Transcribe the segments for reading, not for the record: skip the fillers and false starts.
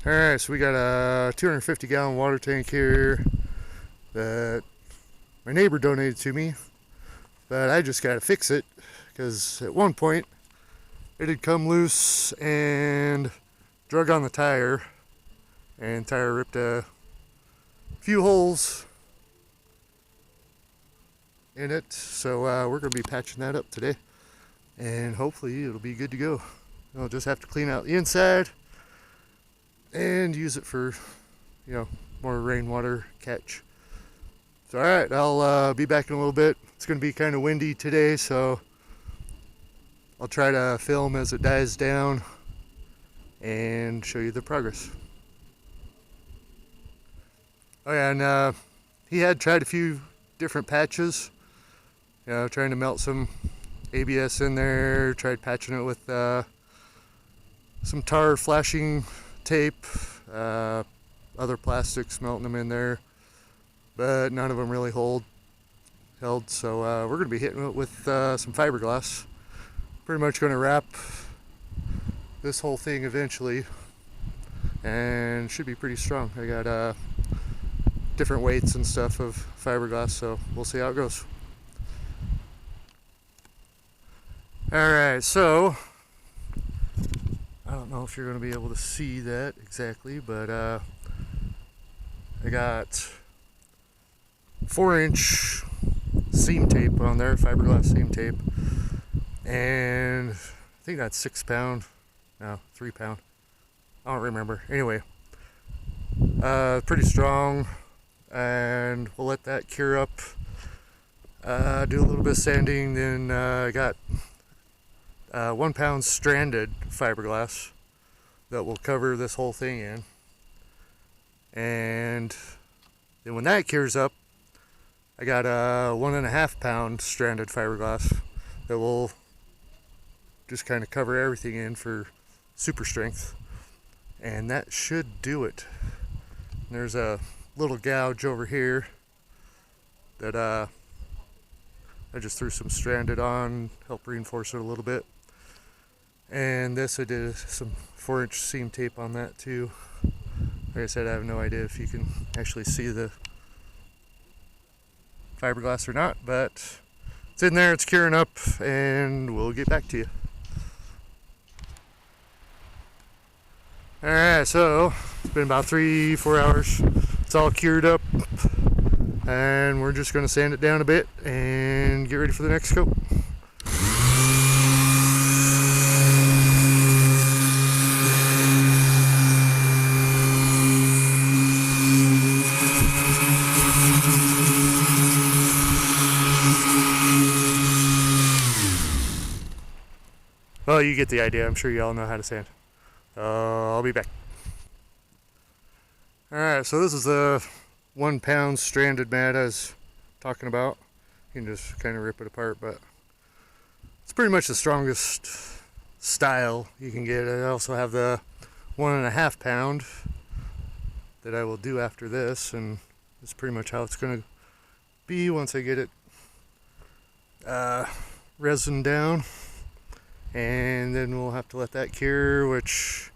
Alright, so we got a 250 gallon water tank here that my neighbor donated to me, but I just gotta fix it because at one point it had come loose and drug on the tire, and tire ripped a few holes in it. So we're gonna be patching that up today, and hopefully it'll be good to go. I'll just have to clean out the inside and use it for, more rainwater catch. So alright, I'll be back in a little bit. It's going to be kind of windy today, so I'll try to film as it dies down and show you the progress. Oh yeah, and he had tried a few different patches, trying to melt some ABS in there, tried patching it with some tar flashing tape, other plastics, melting them in there, but none of them really held. So we're going to be hitting it with some fiberglass. Pretty much going to wrap this whole thing eventually, and should be pretty strong. I got different weights and stuff of fiberglass, so we'll see how it goes. Alright, so I don't know if you're going to be able to see that exactly, but I got 4-inch seam tape on there, fiberglass seam tape, and I think that's 6 pound, no, 3 pound, I don't remember. Anyway, pretty strong, and we'll let that cure up, do a little bit of sanding. Then I got 1 pound stranded fiberglass that will cover this whole thing in, and then when that cures up, I got a 1.5 pound stranded fiberglass that will just kind of cover everything in for super strength, and that should do it. And there's a little gouge over here that I just threw some stranded on, help reinforce it a little bit. And this, I did some 4-inch seam tape on that too. Like I said, I have no idea if you can actually see the fiberglass or not, but it's in there, it's curing up, and we'll get back to you. Alright, so it's been about 3-4 hours. It's all cured up, and we're just going to sand it down a bit and get ready for the next coat. Well, you get the idea. I'm sure you all know how to sand. I'll be back. Alright, so this is the 1 pound stranded mat I was talking about. You can just kind of rip it apart, but it's pretty much the strongest style you can get. I also have the 1.5 pound that I will do after this, and it's pretty much how it's going to be once I get it resin down. And then we'll have to let that cure, which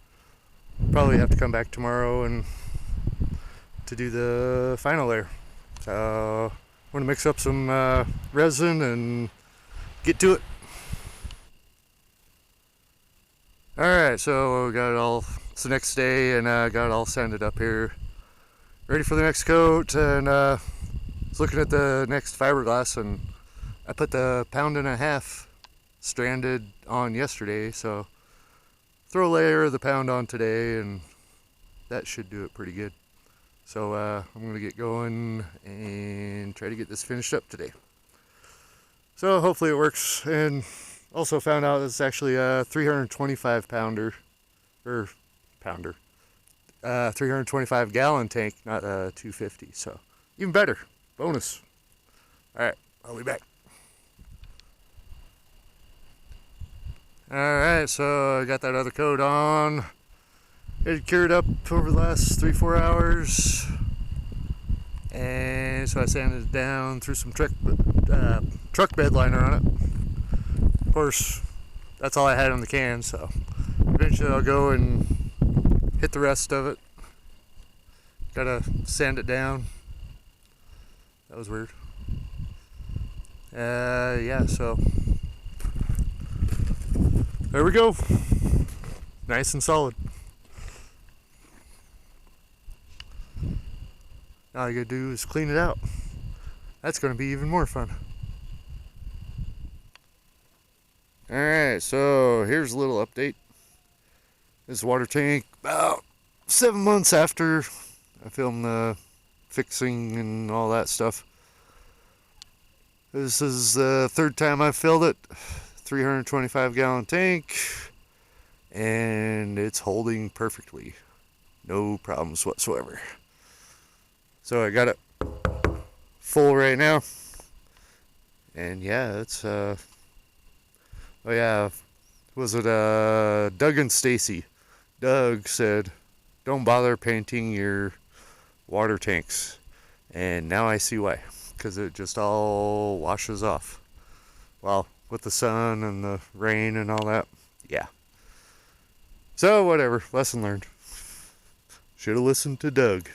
probably have to come back tomorrow and to do the final layer. So I'm going to mix up some resin and get to it. Alright, so we got it all, it's the next day, and got it all sanded up here, ready for the next coat. And I was looking at the next fiberglass, and I put the 1.5 pound stranded on yesterday, so throw a layer of the pound on today, and that should do it pretty good. So I'm going to get going and try to get this finished up today. So hopefully it works. And also found out it's actually a 325 pounder, or pounder, 325 gallon tank, not a 250. So even better, bonus. Alright, I'll be back. Alright, so I got that other coat on. It had cured up over the last 3-4 hours. And so I sanded it down, threw some truck bed liner on it. Of course, that's all I had on the can, so eventually I'll go and hit the rest of it. Gotta sand it down. That was weird. Yeah, so there we go. Nice and solid. Now all you gotta do is clean it out. That's gonna be even more fun. Alright, so here's a little update. This water tank, about 7 months after I filmed the fixing and all that stuff. This is the third time I've filled it. 325 gallon tank, and it's holding perfectly. No problems whatsoever. So I got it full right now. And yeah, it's oh yeah, was it Doug and Stacy? Doug said, don't bother painting your water tanks. And now I see why. Because it just all washes off. Well, with the sun and the rain and all that. Yeah. So, whatever. Lesson learned. Should have listened to Doug.